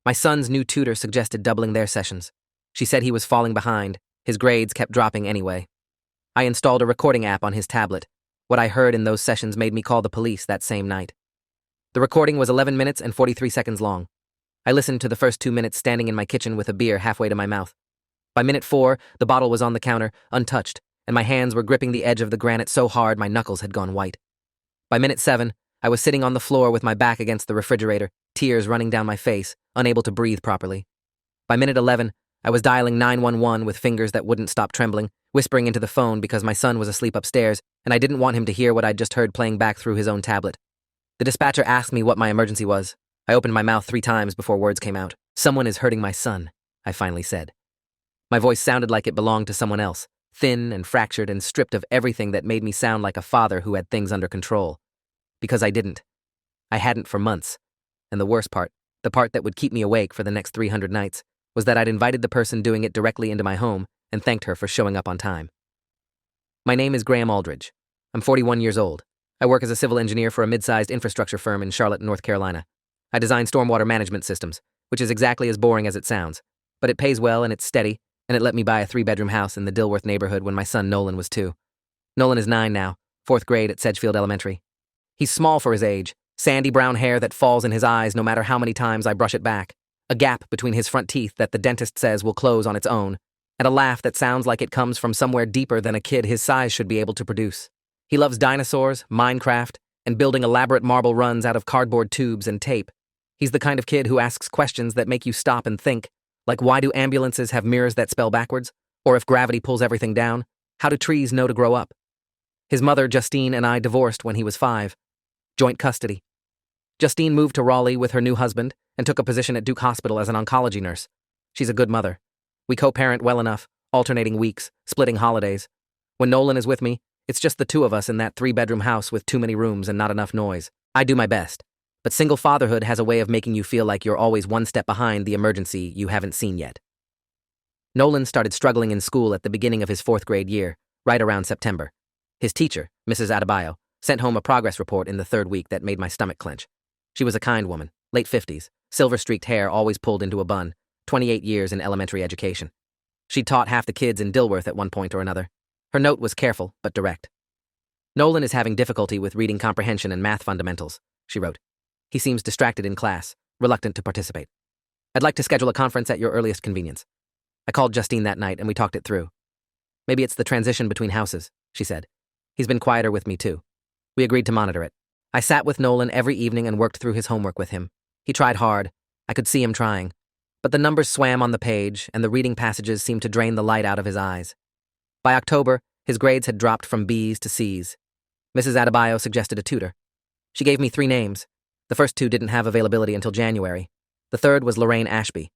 My son's new tutor suggested doubling their sessions. She said he was falling behind. His grades kept dropping anyway. I installed a recording app on his tablet. What I heard in those sessions made me call the police that same night. The recording was 11 minutes and 43 seconds long. I listened to the first 2 minutes standing in my kitchen with a beer halfway to my mouth. By minute 4, the bottle was on the counter, untouched, and my hands were gripping the edge of the granite so hard my knuckles had gone white. By minute 7, I was sitting on the floor with my back against the refrigerator, tears running down my face, unable to breathe properly. By minute 11, I was dialing 911 with fingers that wouldn't stop trembling, whispering into the phone because my son was asleep upstairs, and I didn't want him to hear what I'd just heard playing back through his own tablet. The dispatcher asked me what my emergency was. I opened my mouth 3 times before words came out. "Someone is hurting my son," I finally said. My voice sounded like it belonged to someone else, thin and fractured and stripped of everything that made me sound like a father who had things under control. Because I didn't. I hadn't for months. And the worst part, the part that would keep me awake for the next 300 nights, was that I'd invited the person doing it directly into my home and thanked her for showing up on time. My name is Graham Aldridge. I'm 41 years old. I work as a civil engineer for a mid-sized infrastructure firm in Charlotte, North Carolina. I design stormwater management systems, which is exactly as boring as it sounds. But it pays well and it's steady, and it let me buy a 3-bedroom house in the Dilworth neighborhood when my son Nolan was 2. Nolan is 9 now, 4th grade at Sedgefield Elementary. He's small for his age, sandy brown hair that falls in his eyes no matter how many times I brush it back, a gap between his front teeth that the dentist says will close on its own, and a laugh that sounds like it comes from somewhere deeper than a kid his size should be able to produce. He loves dinosaurs, Minecraft, and building elaborate marble runs out of cardboard tubes and tape. He's the kind of kid who asks questions that make you stop and think, like why do ambulances have mirrors that spell backwards? Or if gravity pulls everything down, how do trees know to grow up? His mother, Justine, and I divorced when he was 5. Joint custody. Justine moved to Raleigh with her new husband and took a position at Duke Hospital as an oncology nurse. She's a good mother. We co-parent well enough, alternating weeks, splitting holidays. When Nolan is with me, it's just the 2 of us in that 3-bedroom house with too many rooms and not enough noise. I do my best. But single fatherhood has a way of making you feel like you're always one step behind the emergency you haven't seen yet. Nolan started struggling in school at the beginning of his 4th grade year, right around September. His teacher, Mrs. Adebayo, sent home a progress report in the 3rd week that made my stomach clench. She was a kind woman, late 50s, silver-streaked hair always pulled into a bun, 28 years in elementary education. She'd taught half the kids in Dilworth at one point or another. Her note was careful, but direct. "Nolan is having difficulty with reading comprehension and math fundamentals," she wrote. "He seems distracted in class, reluctant to participate. I'd like to schedule a conference at your earliest convenience." I called Justine that night and we talked it through. "Maybe it's the transition between houses," she said. "He's been quieter with me too." We agreed to monitor it. I sat with Nolan every evening and worked through his homework with him. He tried hard. I could see him trying. But the numbers swam on the page and the reading passages seemed to drain the light out of his eyes. By October, his grades had dropped from B's to C's. Mrs. Adebayo suggested a tutor. She gave me 3 names. The first 2 didn't have availability until January. The third was Lorraine Ashby.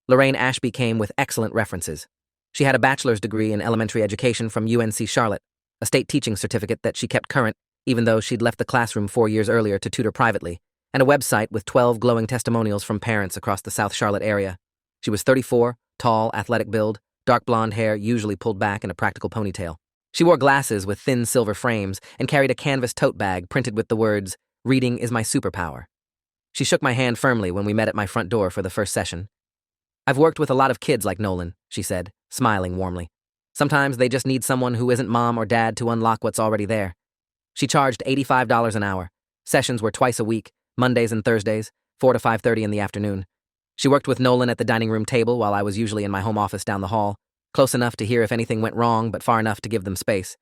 Lorraine Ashby came with excellent references. She had a bachelor's degree in elementary education from UNC Charlotte, a state teaching certificate that she kept current even though she'd left the classroom 4 years earlier to tutor privately, and a website with 12 glowing testimonials from parents across the South Charlotte area. She was 34, tall, athletic build, dark blonde hair usually pulled back in a practical ponytail. She wore glasses with thin silver frames and carried a canvas tote bag printed with the words, "Reading is my superpower." She shook my hand firmly when we met at my front door for the first session. "I've worked with a lot of kids like Nolan," she said, smiling warmly. "Sometimes they just need someone who isn't mom or dad to unlock what's already there." She charged $85 an hour. Sessions were twice a week, Mondays and Thursdays, 4 to 5:30 in the afternoon. She worked with Nolan at the dining room table while I was usually in my home office down the hall, close enough to hear if anything went wrong but far enough to give them space.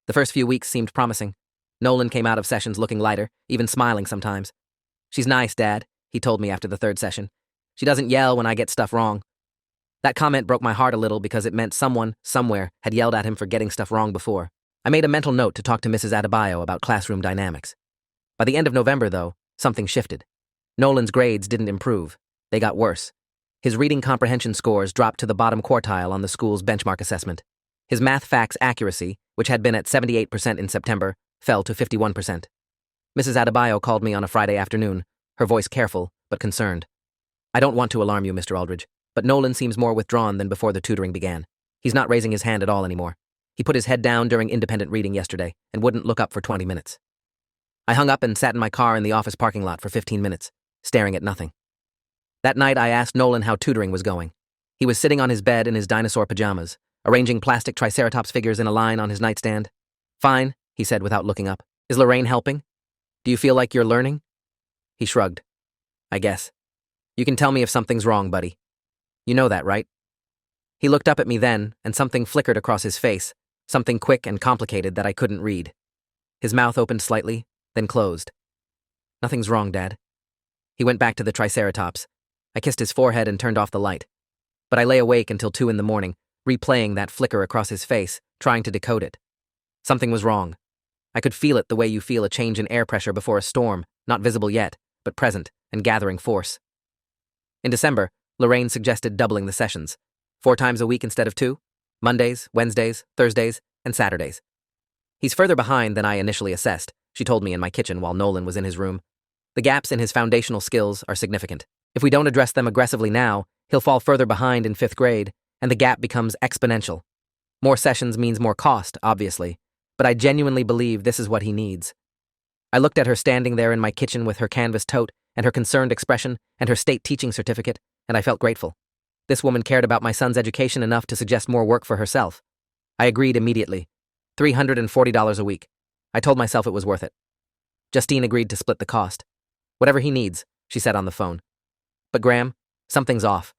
The first few weeks seemed promising. Nolan came out of sessions looking lighter, even smiling sometimes. "She's nice, Dad," he told me after the 3rd session. "She doesn't yell when I get stuff wrong." That comment broke my heart a little because it meant someone, somewhere, had yelled at him for getting stuff wrong before. I made a mental note to talk to Mrs. Adebayo about classroom dynamics. By the end of November, though, something shifted. Nolan's grades didn't improve. They got worse. His reading comprehension scores dropped to the bottom quartile on the school's benchmark assessment. His math facts accuracy, which had been at 78% in September, fell to 51%. Mrs. Adebayo called me on a Friday afternoon, her voice careful but concerned. "I don't want to alarm you, Mr. Aldridge, but Nolan seems more withdrawn than before the tutoring began. He's not raising his hand at all anymore. He put his head down during independent reading yesterday and wouldn't look up for 20 minutes. I hung up and sat in my car in the office parking lot for 15 minutes, staring at nothing. That night, I asked Nolan how tutoring was going. He was sitting on his bed in his dinosaur pajamas, arranging plastic Triceratops figures in a line on his nightstand. Fine, he said without looking up. Is Lorraine helping? Do you feel like you're learning? He shrugged. I guess. You can tell me if something's wrong, buddy. You know that, right? He looked up at me then, and something flickered across his face, something quick and complicated that I couldn't read. His mouth opened slightly, then closed. Nothing's wrong, Dad. He went back to the Triceratops. I kissed his forehead and turned off the light. But I lay awake until 2 a.m, replaying that flicker across his face, trying to decode it. Something was wrong. I could feel it the way you feel a change in air pressure before a storm, not visible yet, but present and gathering force. In December, Lorraine suggested doubling the sessions, 4 times a week instead of 2, Mondays, Wednesdays, Thursdays, and Saturdays. He's further behind than I initially assessed, she told me in my kitchen while Nolan was in his room. The gaps in his foundational skills are significant. If we don't address them aggressively now, he'll fall further behind in 5th grade, and the gap becomes exponential. More sessions means more cost, obviously, but I genuinely believe this is what he needs. I looked at her standing there in my kitchen with her canvas tote and her concerned expression and her state teaching certificate, and I felt grateful. This woman cared about my son's education enough to suggest more work for herself. I agreed immediately. $340 a week. I told myself it was worth it. Justine agreed to split the cost. Whatever he needs, she said on the phone. But Graham, something's off.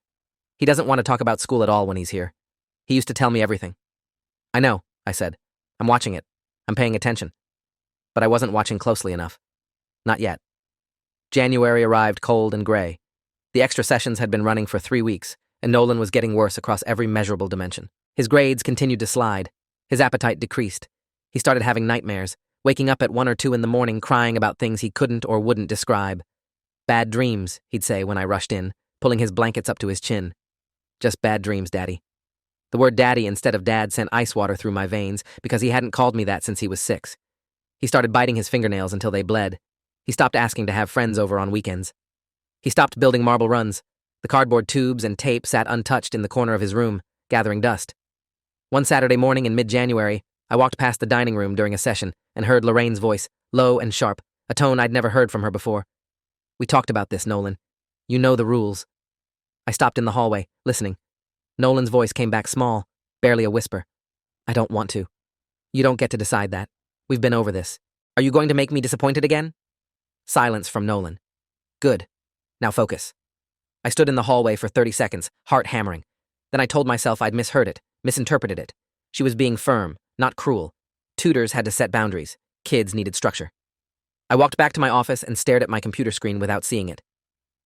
He doesn't want to talk about school at all when he's here. He used to tell me everything. I know, I said. I'm watching it. I'm paying attention. But I wasn't watching closely enough. Not yet. January arrived cold and gray. The extra sessions had been running for 3 weeks, and Nolan was getting worse across every measurable dimension. His grades continued to slide. His appetite decreased. He started having nightmares, waking up at 1 or 2 a.m, crying about things he couldn't or wouldn't describe. Bad dreams, he'd say when I rushed in, pulling his blankets up to his chin. Just bad dreams, Daddy. The word Daddy instead of Dad sent ice water through my veins because he hadn't called me that since he was 6. He started biting his fingernails until they bled. He stopped asking to have friends over on weekends. He stopped building marble runs. The cardboard tubes and tape sat untouched in the corner of his room, gathering dust. One Saturday morning in mid-January, I walked past the dining room during a session and heard Lorraine's voice, low and sharp, a tone I'd never heard from her before. We talked about this, Nolan. You know the rules. I stopped in the hallway, listening. Nolan's voice came back small, barely a whisper. I don't want to. You don't get to decide that. We've been over this. Are you going to make me disappointed again? Silence from Nolan. Good. Now focus. I stood in the hallway for 30 seconds, heart hammering. Then I told myself I'd misheard it, misinterpreted it. She was being firm, not cruel. Tutors had to set boundaries. Kids needed structure. I walked back to my office and stared at my computer screen without seeing it.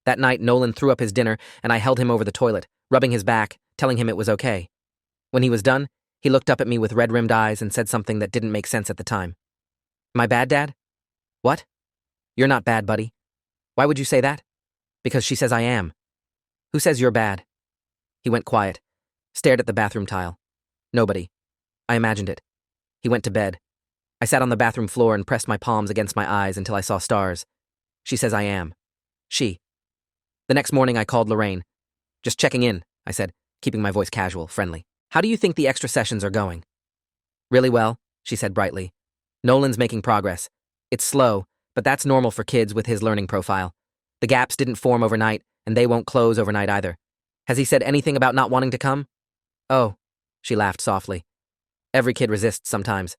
That night, Nolan threw up his dinner, and I held him over the toilet, rubbing his back, telling him it was okay. When he was done, he looked up at me with red-rimmed eyes and said something that didn't make sense at the time. Am I bad, Dad? What? You're not bad, buddy. Why would you say that? Because she says I am. Who says you're bad? He went quiet, stared at the bathroom tile. Nobody. I imagined it. He went to bed. I sat on the bathroom floor and pressed my palms against my eyes until I saw stars. She says I am. She. The next morning I called Lorraine. Just checking in, I said, keeping my voice casual, friendly. How do you think the extra sessions are going? Really well, she said brightly. Nolan's making progress. It's slow, but that's normal for kids with his learning profile. The gaps didn't form overnight, and they won't close overnight either. Has he said anything about not wanting to come? Oh, she laughed softly. Every kid resists sometimes.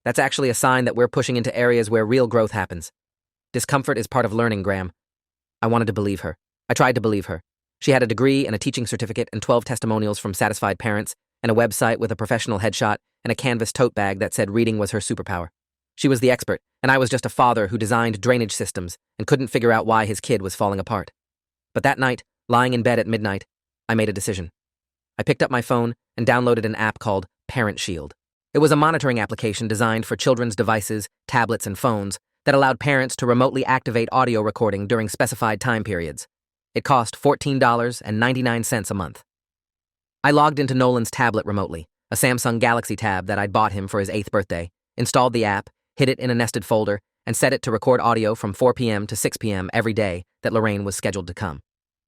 That's actually a sign that we're pushing into areas where real growth happens. Discomfort is part of learning, Graham. I wanted to believe her. I tried to believe her. She had a degree and a teaching certificate and 12 testimonials from satisfied parents and a website with a professional headshot and a canvas tote bag that said reading was her superpower. She was the expert, and I was just a father who designed drainage systems and couldn't figure out why his kid was falling apart. But that night, lying in bed at midnight, I made a decision. I picked up my phone and downloaded an app called Parent Shield. It was a monitoring application designed for children's devices, tablets, and phones that allowed parents to remotely activate audio recording during specified time periods. It cost $14.99 a month. I logged into Nolan's tablet remotely, a Samsung Galaxy Tab that I'd bought him for his 8th birthday, installed the app, hid it in a nested folder, and set it to record audio from 4 p.m. to 6 p.m. every day that Lorraine was scheduled to come.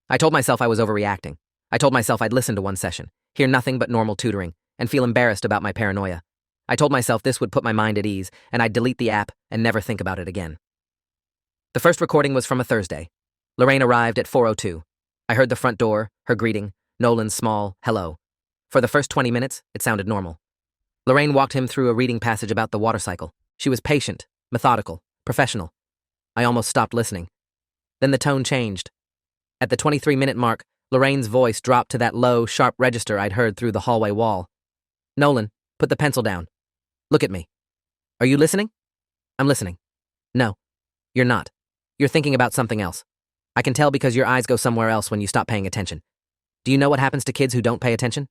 I told myself I was overreacting. I told myself I'd listen to one session, hear nothing but normal tutoring, and feel embarrassed about my paranoia. I told myself this would put my mind at ease, and I'd delete the app and never think about it again. The first recording was from a Thursday. Lorraine arrived at 4:02. I heard the front door, her greeting, Nolan's small hello. For the first 20 minutes, it sounded normal. Lorraine walked him through a reading passage about the water cycle. She was patient, methodical, professional. I almost stopped listening. Then the tone changed. At the 23-minute mark, Lorraine's voice dropped to that low, sharp register I'd heard through the hallway wall. Nolan, put the pencil down. Look at me. Are you listening? I'm listening. No, you're not. You're thinking about something else. I can tell because your eyes go somewhere else when you stop paying attention. Do you know what happens to kids who don't pay attention?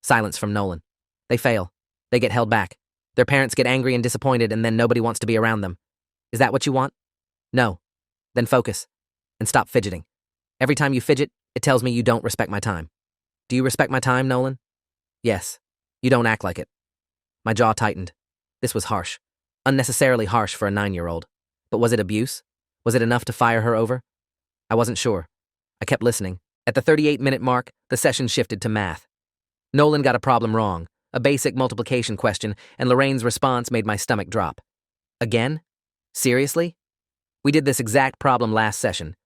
Silence from Nolan. They fail. They get held back. Their parents get angry and disappointed, and then nobody wants to be around them. Is that what you want? No. Then focus. And stop fidgeting. Every time you fidget, it tells me you don't respect my time. Do you respect my time, Nolan? Yes. You don't act like it. My jaw tightened. This was harsh. Unnecessarily harsh for a 9-year-old. But was it abuse? Was it enough to fire her over? I wasn't sure. I kept listening. At the 38-minute mark, the session shifted to math. Nolan got a problem wrong, a basic multiplication question, and Lorraine's response made my stomach drop. Again? Seriously? We did this exact problem last session.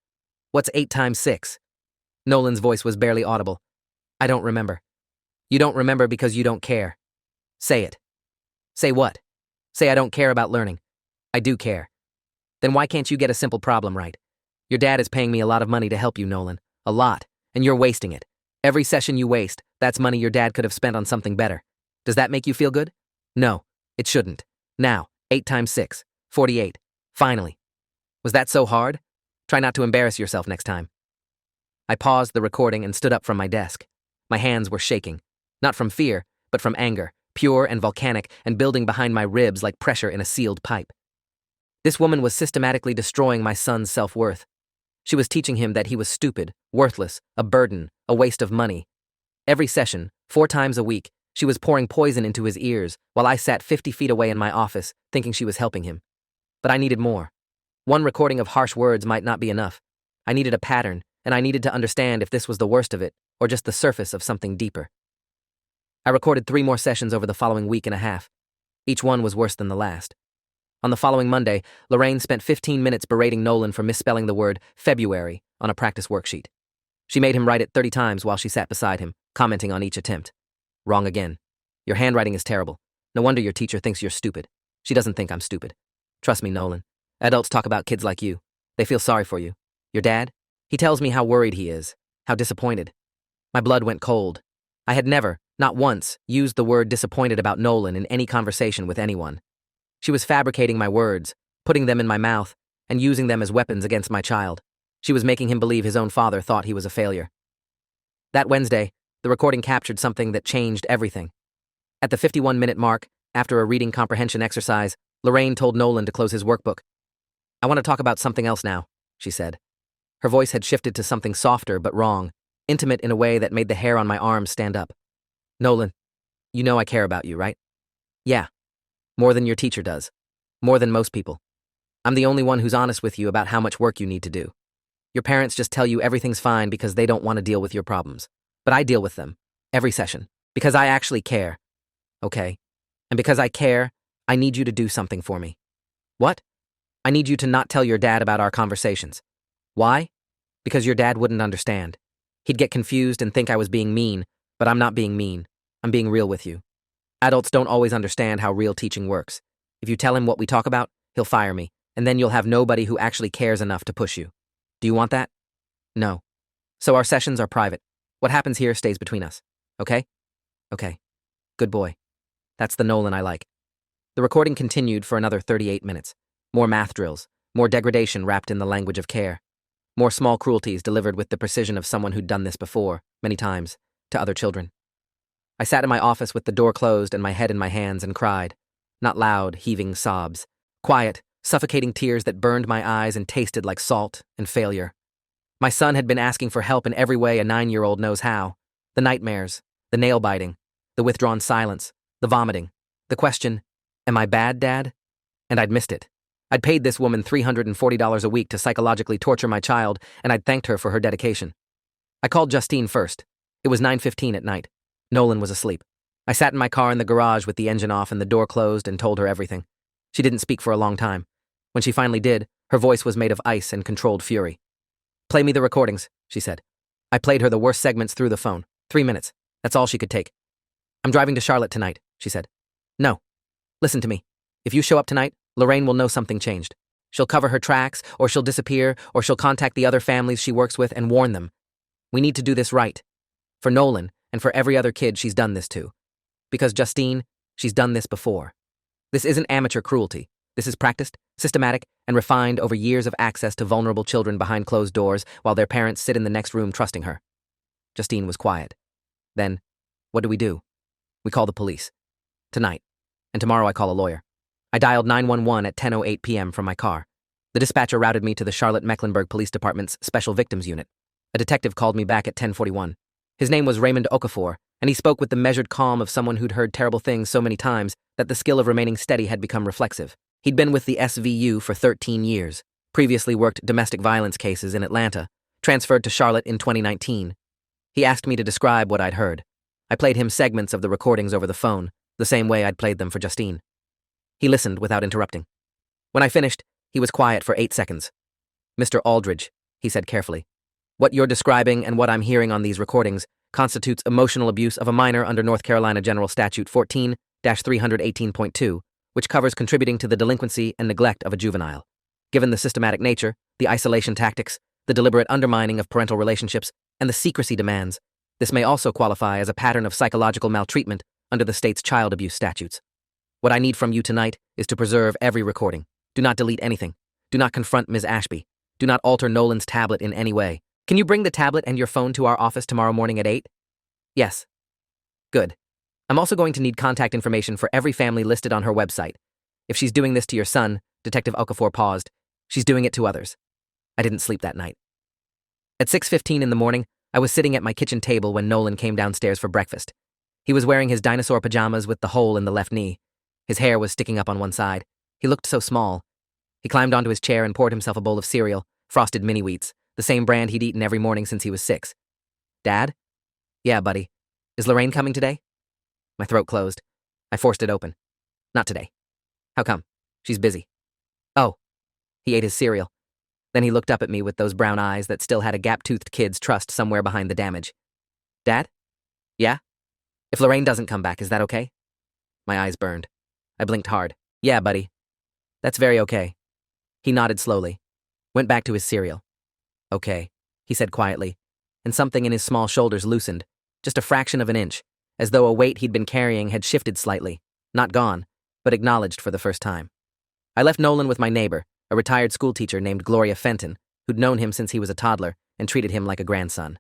What's 8 times 6? Nolan's voice was barely audible. I don't remember. You don't remember because you don't care. Say it. Say what? Say I don't care about learning. I do care. Then why can't you get a simple problem right? Your dad is paying me a lot of money to help you, Nolan. A lot. And you're wasting it. Every session you waste, that's money your dad could have spent on something better. Does that make you feel good? No, it shouldn't. Now, 8 times 6. 48. Finally. Was that so hard? Try not to embarrass yourself next time. I paused the recording and stood up from my desk. My hands were shaking. Not from fear, but from anger, pure and volcanic and building behind my ribs like pressure in a sealed pipe. This woman was systematically destroying my son's self-worth. She was teaching him that he was stupid, worthless, a burden, a waste of money. Every session, 4 times a week, she was pouring poison into his ears while I sat 50 feet away in my office, thinking she was helping him. But I needed more. One recording of harsh words might not be enough. I needed a pattern, and I needed to understand if this was the worst of it or just the surface of something deeper. I recorded 3 more sessions over the following week and a half. Each one was worse than the last. On the following Monday, Lorraine spent 15 minutes berating Nolan for misspelling the word February on a practice worksheet. She made him write it 30 times while she sat beside him, commenting on each attempt. Wrong again. Your handwriting is terrible. No wonder your teacher thinks you're stupid. She doesn't think I'm stupid. Trust me, Nolan. Adults talk about kids like you. They feel sorry for you. Your dad? He tells me how worried he is, how disappointed. My blood went cold. I had never, not once, used the word disappointed about Nolan in any conversation with anyone. She was fabricating my words, putting them in my mouth, and using them as weapons against my child. She was making him believe his own father thought he was a failure. That Wednesday, the recording captured something that changed everything. At the 51-minute mark, after a reading comprehension exercise, Lorraine told Nolan to close his workbook. I want to talk about something else now, she said. Her voice had shifted to something softer but wrong, intimate in a way that made the hair on my arms stand up. Nolan, you know I care about you, right? Yeah. More than your teacher does. More than most people. I'm the only one who's honest with you about how much work you need to do. Your parents just tell you everything's fine because they don't want to deal with your problems. But I deal with them. Every session. Because I actually care. Okay? And because I care, I need you to do something for me. What? I need you to not tell your dad about our conversations. Why? Because your dad wouldn't understand. He'd get confused and think I was being mean, but I'm not being mean. I'm being real with you. Adults don't always understand how real teaching works. If you tell him what we talk about, he'll fire me, and then you'll have nobody who actually cares enough to push you. Do you want that? No. So our sessions are private. What happens here stays between us. Okay? Okay. Good boy. That's the Nolan I like. The recording continued for another 38 minutes. More math drills, more degradation wrapped in the language of care, more small cruelties delivered with the precision of someone who'd done this before, many times, to other children. I sat in my office with the door closed and my head in my hands and cried. Not loud, heaving sobs. Quiet, suffocating tears that burned my eyes and tasted like salt and failure. My son had been asking for help in every way a 9-year-old knows how. The nightmares, the nail-biting, the withdrawn silence, the vomiting, the question, am I bad, Dad? And I'd missed it. I'd paid this woman $340 a week to psychologically torture my child, and I'd thanked her for her dedication. I called Justine first. It was 9:15 at night. Nolan was asleep. I sat in my car in the garage with the engine off and the door closed and told her everything. She didn't speak for a long time. When she finally did, her voice was made of ice and controlled fury. Play me the recordings, she said. I played her the worst segments through the phone. 3 minutes. That's all she could take. I'm driving to Charlotte tonight, she said. No. Listen to me. If you show up tonight, Lorraine will know something changed. She'll cover her tracks, or she'll disappear, or she'll contact the other families she works with and warn them. We need to do this right. For Nolan, and for every other kid she's done this to. Because Justine, she's done this before. This isn't amateur cruelty. This is practiced, systematic, and refined over years of access to vulnerable children behind closed doors while their parents sit in the next room trusting her. Justine was quiet. Then, what do? We call the police. Tonight. And tomorrow I call a lawyer. I dialed 911 at 10:08 p.m. from my car. The dispatcher routed me to the Charlotte-Mecklenburg Police Department's Special Victims Unit. A detective called me back at 10:41. His name was Raymond Okafor, and he spoke with the measured calm of someone who'd heard terrible things so many times that the skill of remaining steady had become reflexive. He'd been with the SVU for 13 years, previously worked domestic violence cases in Atlanta, transferred to Charlotte in 2019. He asked me to describe what I'd heard. I played him segments of the recordings over the phone, the same way I'd played them for Justine. He listened without interrupting. When I finished, he was quiet for 8 seconds. Mr. Aldridge, he said carefully, what you're describing and what I'm hearing on these recordings constitutes emotional abuse of a minor under North Carolina General Statute 14-318.2, which covers contributing to the delinquency and neglect of a juvenile. Given the systematic nature, the isolation tactics, the deliberate undermining of parental relationships, and the secrecy demands, this may also qualify as a pattern of psychological maltreatment under the state's child abuse statutes. What I need from you tonight is to preserve every recording. Do not delete anything. Do not confront Ms. Ashby. Do not alter Nolan's tablet in any way. Can you bring the tablet and your phone to our office tomorrow morning at 8? Yes. Good. I'm also going to need contact information for every family listed on her website. If she's doing this to your son, Detective Okafor paused, she's doing it to others. I didn't sleep that night. At 6:15 in the morning, I was sitting at my kitchen table when Nolan came downstairs for breakfast. He was wearing his dinosaur pajamas with the hole in the left knee. His hair was sticking up on one side. He looked so small. He climbed onto his chair and poured himself a bowl of cereal, Frosted Mini Wheats, the same brand he'd eaten every morning since he was 6. Dad? Yeah, buddy. Is Lorraine coming today? My throat closed. I forced it open. Not today. How come? She's busy. Oh. He ate his cereal. Then he looked up at me with those brown eyes that still had a gap-toothed kid's trust somewhere behind the damage. Dad? Yeah? If Lorraine doesn't come back, is that okay? My eyes burned. I blinked hard. Yeah, buddy. That's very okay. He nodded slowly. Went back to his cereal. Okay, he said quietly, and something in his small shoulders loosened, just a fraction of an inch, as though a weight he'd been carrying had shifted slightly, not gone, but acknowledged for the first time. I left Nolan with my neighbor, a retired schoolteacher named Gloria Fenton, who'd known him since he was a toddler and treated him like a grandson.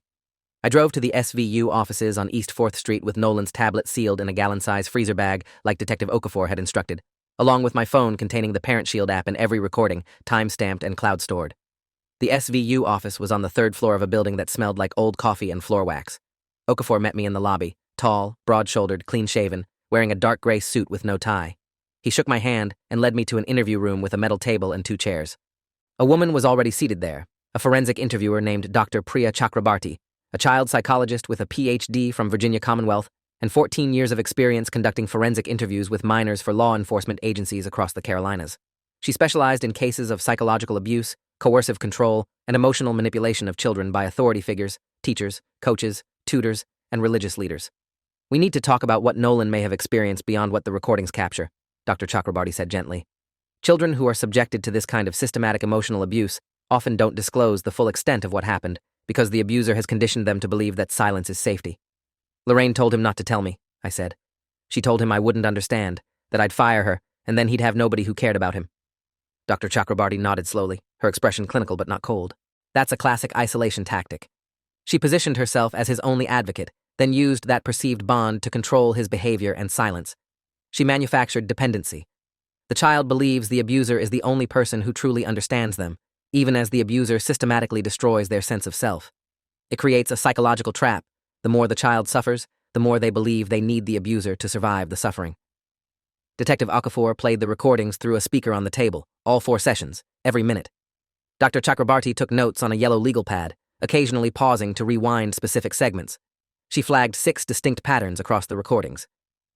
I drove to the SVU offices on East 4th Street with Nolan's tablet sealed in a gallon-size freezer bag like Detective Okafor had instructed, along with my phone containing the Parent Shield app and every recording, time-stamped and cloud-stored. The SVU office was on the 3rd floor of a building that smelled like old coffee and floor wax. Okafor met me in the lobby, tall, broad-shouldered, clean-shaven, wearing a dark gray suit with no tie. He shook my hand and led me to an interview room with a metal table and 2 chairs. A woman was already seated there, a forensic interviewer named Dr. Priya Chakrabarti, a child psychologist with a PhD from Virginia Commonwealth and 14 years of experience conducting forensic interviews with minors for law enforcement agencies across the Carolinas. She specialized in cases of psychological abuse, coercive control, and emotional manipulation of children by authority figures, teachers, coaches, tutors, and religious leaders. We need to talk about what Nolan may have experienced beyond what the recordings capture, Dr. Chakrabarti said gently. Children who are subjected to this kind of systematic emotional abuse often don't disclose the full extent of what happened because the abuser has conditioned them to believe that silence is safety. Lorraine told him not to tell me, I said. She told him I wouldn't understand, that I'd fire her, and then he'd have nobody who cared about him. Dr. Chakrabarti nodded slowly, her expression clinical but not cold. That's a classic isolation tactic. She positioned herself as his only advocate, then used that perceived bond to control his behavior and silence. She manufactured dependency. The child believes the abuser is the only person who truly understands them, even as the abuser systematically destroys their sense of self. It creates a psychological trap. The more the child suffers, the more they believe they need the abuser to survive the suffering. Detective Okafor played the recordings through a speaker on the table, all 4 sessions, every minute. Dr. Chakrabarti took notes on a yellow legal pad, occasionally pausing to rewind specific segments. She flagged 6 distinct patterns across the recordings.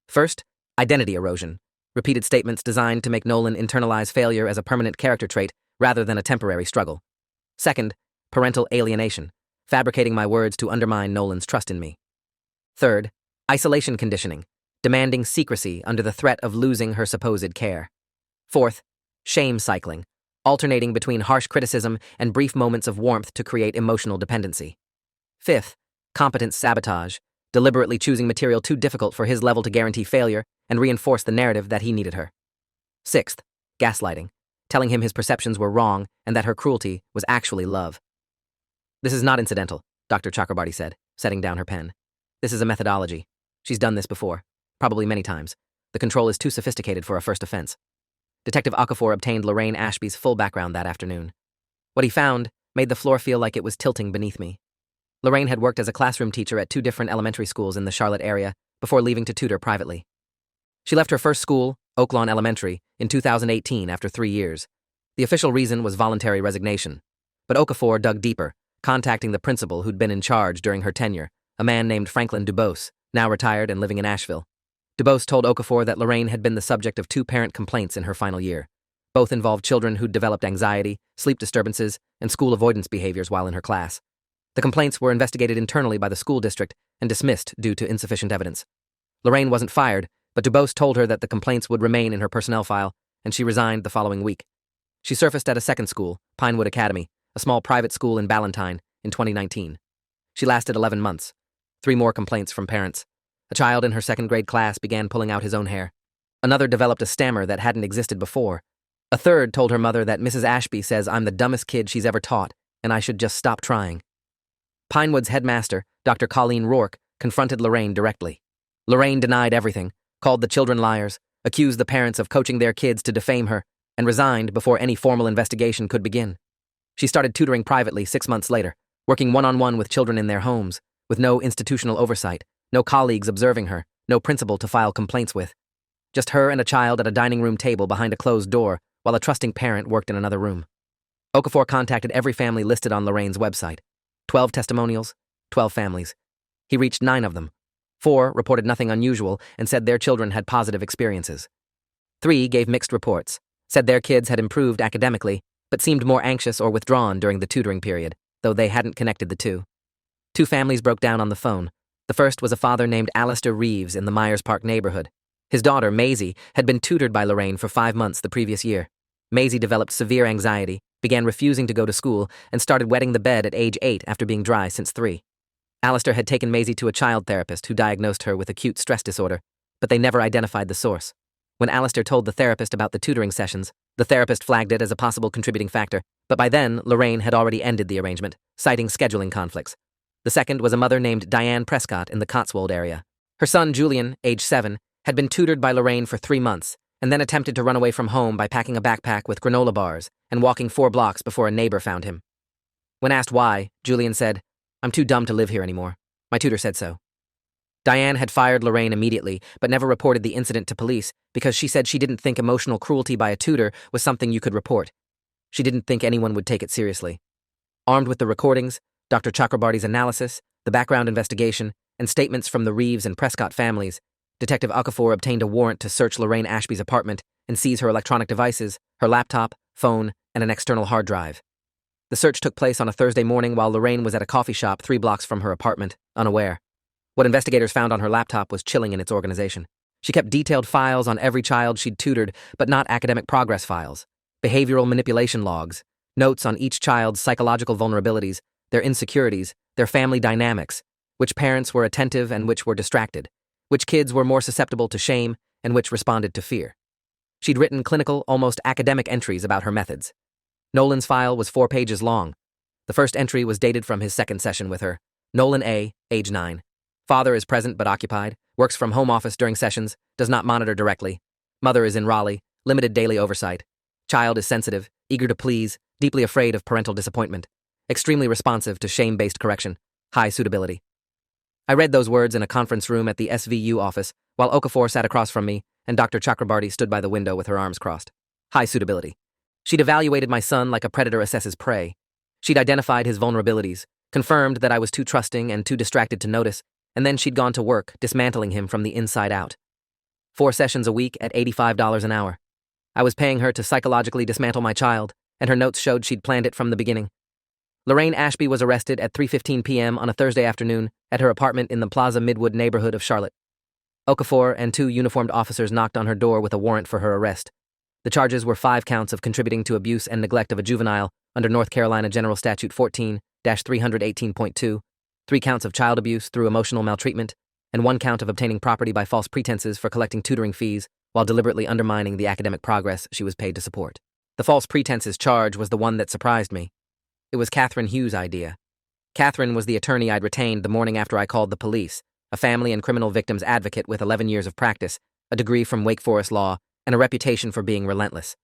First, identity erosion, repeated statements designed to make Nolan internalize failure as a permanent character trait rather than a temporary struggle. Second, parental alienation, fabricating my words to undermine Nolan's trust in me. Third, isolation conditioning, demanding secrecy under the threat of losing her supposed care. Fourth, shame cycling, alternating between harsh criticism and brief moments of warmth to create emotional dependency. Fifth, competence sabotage, deliberately choosing material too difficult for his level to guarantee failure and reinforce the narrative that he needed her. Sixth, gaslighting, telling him his perceptions were wrong and that her cruelty was actually love. This is not incidental, Dr. Chakrabarty said, setting down her pen. This is a methodology. She's done this before, probably many times. The control is too sophisticated for a first offense. Detective Okafor obtained Lorraine Ashby's full background that afternoon. What he found made the floor feel like it was tilting beneath me. Lorraine had worked as a classroom teacher at 2 different elementary schools in the Charlotte area before leaving to tutor privately. She left her first school, Oaklawn Elementary, in 2018 after 3 years. The official reason was voluntary resignation. But Okafor dug deeper, contacting the principal who'd been in charge during her tenure, a man named Franklin Dubose, now retired and living in Asheville. Dubose told Okafor that Lorraine had been the subject of 2 parent complaints in her final year. Both involved children who'd developed anxiety, sleep disturbances, and school avoidance behaviors while in her class. The complaints were investigated internally by the school district and dismissed due to insufficient evidence. Lorraine wasn't fired, but Dubose told her that the complaints would remain in her personnel file, and she resigned the following week. She surfaced at a second school, Pinewood Academy, a small private school in Ballantyne, in 2019. She lasted 11 months. 3 more complaints from parents. A child in her 2nd grade class began pulling out his own hair. Another developed a stammer that hadn't existed before. A third told her mother that Mrs. Ashby says I'm the dumbest kid she's ever taught, and I should just stop trying. Pinewood's headmaster, Dr. Colleen Rourke, confronted Lorraine directly. Lorraine denied everything, called the children liars, accused the parents of coaching their kids to defame her, and resigned before any formal investigation could begin. She started tutoring privately 6 months later, working one-on-one with children in their homes, with no institutional oversight, no colleagues observing her, no principal to file complaints with. Just her and a child at a dining room table behind a closed door, while a trusting parent worked in another room. Okafor contacted every family listed on Lorraine's website. 12 testimonials, 12 families. He reached 9 of them. 4 reported nothing unusual and said their children had positive experiences. 3 gave mixed reports, said their kids had improved academically, but seemed more anxious or withdrawn during the tutoring period, though they hadn't connected the two. 2 families broke down on the phone. The first was a father named Alistair Reeves in the Myers Park neighborhood. His daughter, Maisie, had been tutored by Lorraine for 5 months the previous year. Maisie developed severe anxiety, began refusing to go to school, and started wetting the bed at age 8 after being dry since 3. Alistair had taken Maisie to a child therapist who diagnosed her with acute stress disorder, but they never identified the source. When Alistair told the therapist about the tutoring sessions, the therapist flagged it as a possible contributing factor, but by then, Lorraine had already ended the arrangement, citing scheduling conflicts. The second was a mother named Diane Prescott in the Cotswold area. Her son, Julian, age 7, had been tutored by Lorraine for 3 months, and then attempted to run away from home by packing a backpack with granola bars and walking 4 blocks before a neighbor found him. When asked why, Julian said, "I'm too dumb to live here anymore. My tutor said so." Diane had fired Lorraine immediately, but never reported the incident to police because she said she didn't think emotional cruelty by a tutor was something you could report. She didn't think anyone would take it seriously. Armed with the recordings, Dr. Chakrabarty's analysis, the background investigation, and statements from the Reeves and Prescott families, Detective Okafor obtained a warrant to search Lorraine Ashby's apartment and seize her electronic devices, her laptop, phone, and an external hard drive. The search took place on a Thursday morning while Lorraine was at a coffee shop 3 blocks from her apartment, unaware. What investigators found on her laptop was chilling in its organization. She kept detailed files on every child she'd tutored, but not academic progress files, behavioral manipulation logs, notes on each child's psychological vulnerabilities, their insecurities, their family dynamics, which parents were attentive and which were distracted, which kids were more susceptible to shame and which responded to fear. She'd written clinical, almost academic entries about her methods. Nolan's file was 4 pages long. The first entry was dated from his 2nd session with her. Nolan A., age 9. Father is present but occupied, works from home office during sessions, does not monitor directly. Mother is in Raleigh, limited daily oversight. Child is sensitive, eager to please, deeply afraid of parental disappointment. Extremely responsive to shame-based correction. High suitability. I read those words in a conference room at the SVU office while Okafor sat across from me and Dr. Chakrabarty stood by the window with her arms crossed. High suitability. She'd evaluated my son like a predator assesses prey. She'd identified his vulnerabilities, confirmed that I was too trusting and too distracted to notice, and then she'd gone to work, dismantling him from the inside out. 4 sessions a week at $85 an hour. I was paying her to psychologically dismantle my child, and her notes showed she'd planned it from the beginning. Lorraine Ashby was arrested at 3:15 p.m. on a Thursday afternoon at her apartment in the Plaza Midwood neighborhood of Charlotte. Okafor and 2 uniformed officers knocked on her door with a warrant for her arrest. The charges were 5 counts of contributing to abuse and neglect of a juvenile under North Carolina General Statute 14-318.2, 3 counts of child abuse through emotional maltreatment, and 1 count of obtaining property by false pretenses for collecting tutoring fees while deliberately undermining the academic progress she was paid to support. The false pretenses charge was the one that surprised me. It was Catherine Hughes' idea. Catherine was the attorney I'd retained the morning after I called the police, a family and criminal victims advocate with 11 years of practice, a degree from Wake Forest Law, and a reputation for being relentless.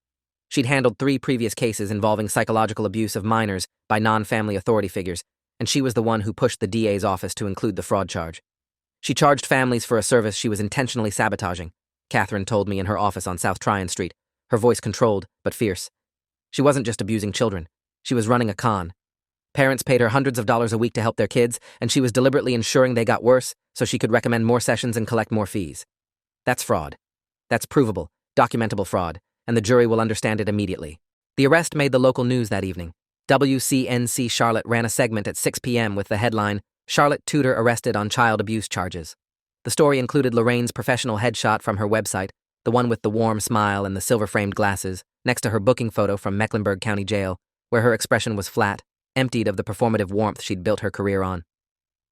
She'd handled 3 previous cases involving psychological abuse of minors by non-family authority figures, and she was the one who pushed the DA's office to include the fraud charge. She charged families for a service she was intentionally sabotaging, Catherine told me in her office on South Tryon Street, her voice controlled but fierce. She wasn't just abusing children. She was running a con. Parents paid her hundreds of dollars a week to help their kids, and she was deliberately ensuring they got worse so she could recommend more sessions and collect more fees. That's fraud. That's provable, documentable fraud, and the jury will understand it immediately. The arrest made the local news that evening. WCNC Charlotte ran a segment at 6 p.m. with the headline, "Charlotte Tutor Arrested on Child Abuse Charges." The story included Lorraine's professional headshot from her website, the one with the warm smile and the silver-framed glasses, next to her booking photo from Mecklenburg County Jail, where her expression was flat, emptied of the performative warmth she'd built her career on.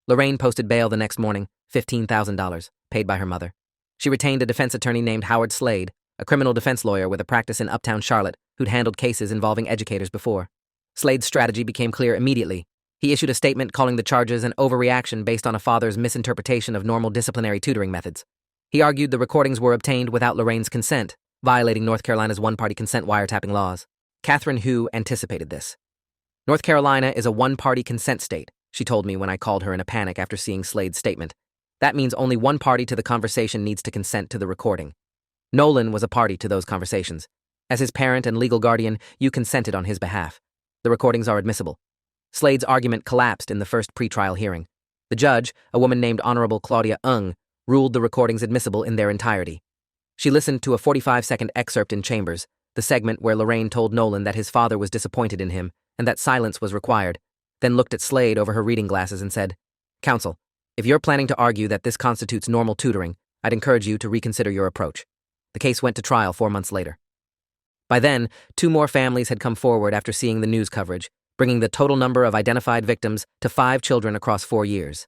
Lorraine posted bail the next morning, $15,000, paid by her mother. She retained a defense attorney named Howard Slade, a criminal defense lawyer with a practice in uptown Charlotte who'd handled cases involving educators before. Slade's strategy became clear immediately. He issued a statement calling the charges an overreaction based on a father's misinterpretation of normal disciplinary tutoring methods. He argued the recordings were obtained without Lorraine's consent, violating North Carolina's one-party consent wiretapping laws. Catherine Hu anticipated this. North Carolina is a one-party consent state, she told me when I called her in a panic after seeing Slade's statement. That means only one party to the conversation needs to consent to the recording. Nolan was a party to those conversations. As his parent and legal guardian, you consented on his behalf. The recordings are admissible. Slade's argument collapsed in the first pretrial hearing. The judge, a woman named Honorable Claudia Ung, ruled the recordings admissible in their entirety. She listened to a 45-second excerpt in chambers, the segment where Lorraine told Nolan that his father was disappointed in him and that silence was required, then looked at Slade over her reading glasses and said, "Counsel, if you're planning to argue that this constitutes normal tutoring, I'd encourage you to reconsider your approach." The case went to trial 4 months later. By then, 2 more families had come forward after seeing the news coverage, bringing the total number of identified victims to 5 children across 4 years.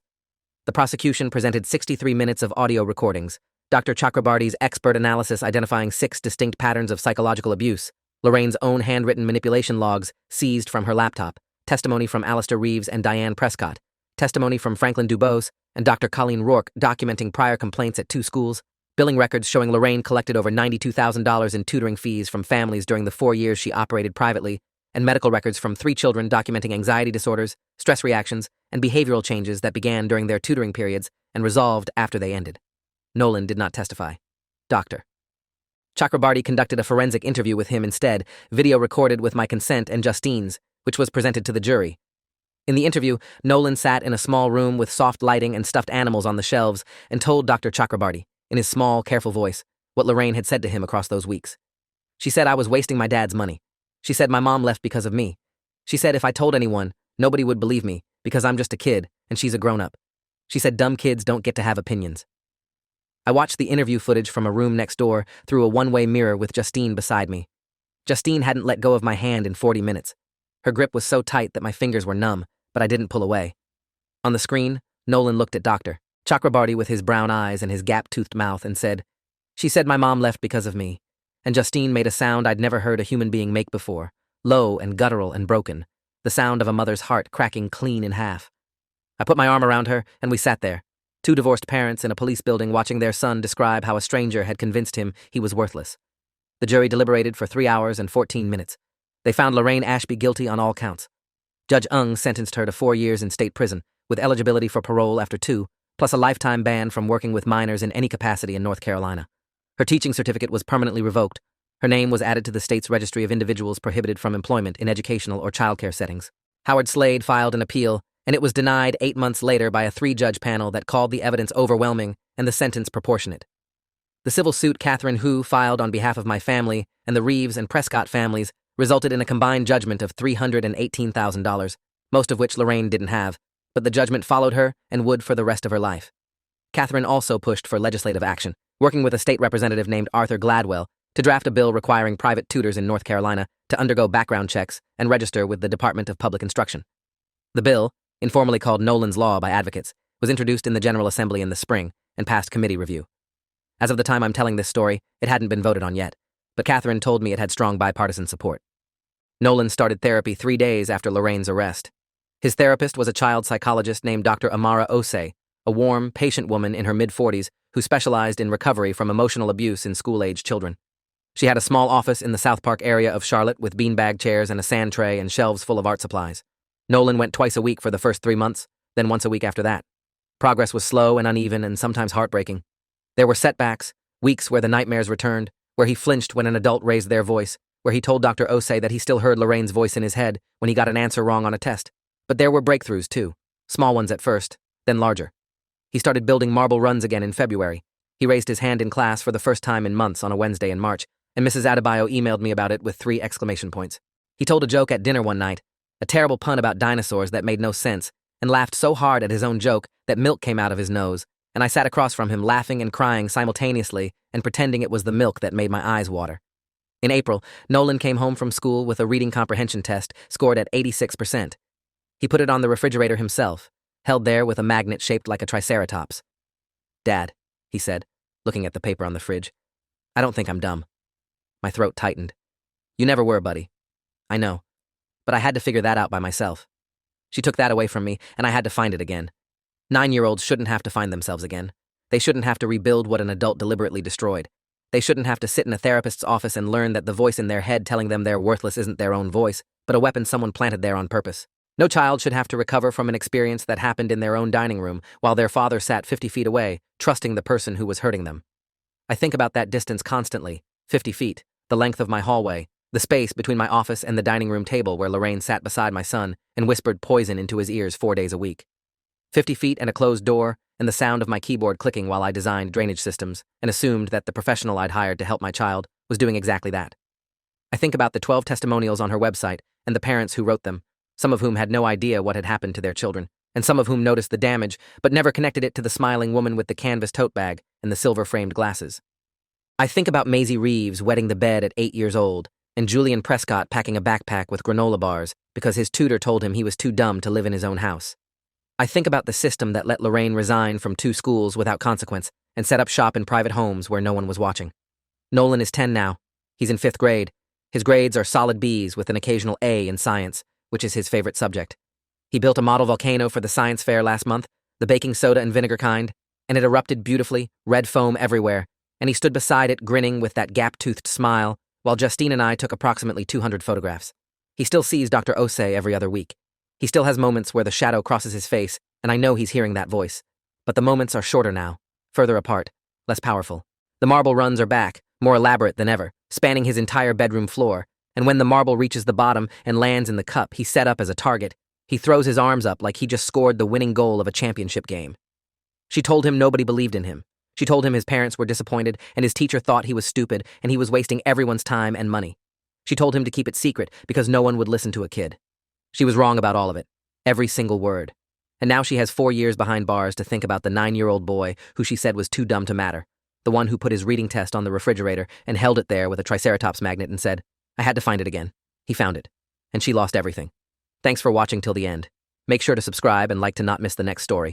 The prosecution presented 63 minutes of audio recordings, Dr. Chakrabarty's expert analysis identifying 6 distinct patterns of psychological abuse, Lorraine's own handwritten manipulation logs seized from her laptop, testimony from Alistair Reeves and Diane Prescott, testimony from Franklin Dubose and Dr. Colleen Rourke documenting prior complaints at 2 schools, billing records showing Lorraine collected over $92,000 in tutoring fees from families during the 4 years she operated privately, and medical records from 3 children documenting anxiety disorders, stress reactions, and behavioral changes that began during their tutoring periods and resolved after they ended. Nolan did not testify. Dr. Chakrabarty conducted a forensic interview with him instead, video recorded with my consent and Justine's, which was presented to the jury. In the interview, Nolan sat in a small room with soft lighting and stuffed animals on the shelves and told Dr. Chakrabarty, in his small, careful voice, what Lorraine had said to him across those weeks. She said I was wasting my dad's money. She said my mom left because of me. She said if I told anyone, nobody would believe me because I'm just a kid and she's a grown-up. She said dumb kids don't get to have opinions. I watched the interview footage from a room next door through a one-way mirror with Justine beside me. Justine hadn't let go of my hand in 40 minutes. Her grip was so tight that my fingers were numb, but I didn't pull away. On the screen, Nolan looked at Dr. Chakrabarty with his brown eyes and his gap-toothed mouth and said, "She said my mom left because of me." And Justine made a sound I'd never heard a human being make before, low and guttural and broken, the sound of a mother's heart cracking clean in half. I put my arm around her, and we sat there, 2 divorced parents in a police building watching their son describe how a stranger had convinced him he was worthless. The jury deliberated for 3 hours and 14 minutes. They found Lorraine Ashby guilty on all counts. Judge Ung sentenced her to 4 years in state prison, with eligibility for parole after 2, plus a lifetime ban from working with minors in any capacity in North Carolina. Her teaching certificate was permanently revoked. Her name was added to the state's registry of individuals prohibited from employment in educational or childcare settings. Howard Slade filed an appeal, and it was denied 8 months later by a 3-judge panel that called the evidence overwhelming and the sentence proportionate. The civil suit Catherine Hu filed on behalf of my family and the Reeves and Prescott families resulted in a combined judgment of $318,000, most of which Lorraine didn't have, but the judgment followed her and would for the rest of her life. Catherine also pushed for legislative action, working with a state representative named Arthur Gladwell to draft a bill requiring private tutors in North Carolina to undergo background checks and register with the Department of Public Instruction. The bill, informally called Nolan's Law by advocates, was introduced in the General Assembly in the spring and passed committee review. As of the time I'm telling this story, it hadn't been voted on yet, but Catherine told me it had strong bipartisan support. Nolan started therapy 3 days after Lorraine's arrest. His therapist was a child psychologist named Dr. Amara Osei, a warm, patient woman in her mid-40s who specialized in recovery from emotional abuse in school-age children. She had a small office in the South Park area of Charlotte with beanbag chairs and a sand tray and shelves full of art supplies. Nolan went twice a week for the first 3 months, then once a week after that. Progress was slow and uneven and sometimes heartbreaking. There were setbacks, weeks where the nightmares returned, where he flinched when an adult raised their voice, where he told Dr. Osei that he still heard Lorraine's voice in his head when he got an answer wrong on a test. But there were breakthroughs too, small ones at first, then larger. He started building marble runs again in February. He raised his hand in class for the first time in months on a Wednesday in March, and Mrs. Adebayo emailed me about it with 3 exclamation points. He told a joke at dinner one night, a terrible pun about dinosaurs that made no sense, and laughed so hard at his own joke that milk came out of his nose, and I sat across from him laughing and crying simultaneously and pretending it was the milk that made my eyes water. In April, Nolan came home from school with a reading comprehension test scored at 86%. He put it on the refrigerator himself, held there with a magnet shaped like a triceratops. "Dad," he said, looking at the paper on the fridge, "I don't think I'm dumb." My throat tightened. "You never were, buddy." "I know. But I had to figure that out by myself." She took that away from me, and I had to find it again. 9-year-olds shouldn't have to find themselves again. They shouldn't have to rebuild what an adult deliberately destroyed. They shouldn't have to sit in a therapist's office and learn that the voice in their head telling them they're worthless isn't their own voice, but a weapon someone planted there on purpose. No child should have to recover from an experience that happened in their own dining room while their father sat 50 feet away, trusting the person who was hurting them. I think about that distance constantly, 50 feet, the length of my hallway, the space between my office and the dining room table where Lorraine sat beside my son and whispered poison into his ears 4 days a week. 50 feet and a closed door, and the sound of my keyboard clicking while I designed drainage systems and assumed that the professional I'd hired to help my child was doing exactly that. I think about the 12 testimonials on her website and the parents who wrote them, some of whom had no idea what had happened to their children, and some of whom noticed the damage but never connected it to the smiling woman with the canvas tote bag and the silver-framed glasses. I think about Maisie Reeves wetting the bed at 8 years old, and Julian Prescott packing a backpack with granola bars because his tutor told him he was too dumb to live in his own house. I think about the system that let Lorraine resign from 2 schools without consequence and set up shop in private homes where no one was watching. Nolan is 10 now. He's in 5th grade. His grades are solid B's with an occasional A in science, which is his favorite subject. He built a model volcano for the science fair last month, the baking soda and vinegar kind, and it erupted beautifully, red foam everywhere, and he stood beside it grinning with that gap-toothed smile, while Justine and I took approximately 200 photographs. He still sees Dr. Osei every other week. He still has moments where the shadow crosses his face, and I know he's hearing that voice. But the moments are shorter now, further apart, less powerful. The marble runs are back, more elaborate than ever, spanning his entire bedroom floor, and when the marble reaches the bottom and lands in the cup he's set up as a target, he throws his arms up like he just scored the winning goal of a championship game. She told him nobody believed in him. She told him his parents were disappointed and his teacher thought he was stupid and he was wasting everyone's time and money. She told him to keep it secret because no one would listen to a kid. She was wrong about all of it, every single word. And now she has 4 years behind bars to think about the 9-year-old boy who she said was too dumb to matter, the one who put his reading test on the refrigerator and held it there with a triceratops magnet and said, "I had to find it again." He found it. And she lost everything. Thanks for watching till the end. Make sure to subscribe and like to not miss the next story.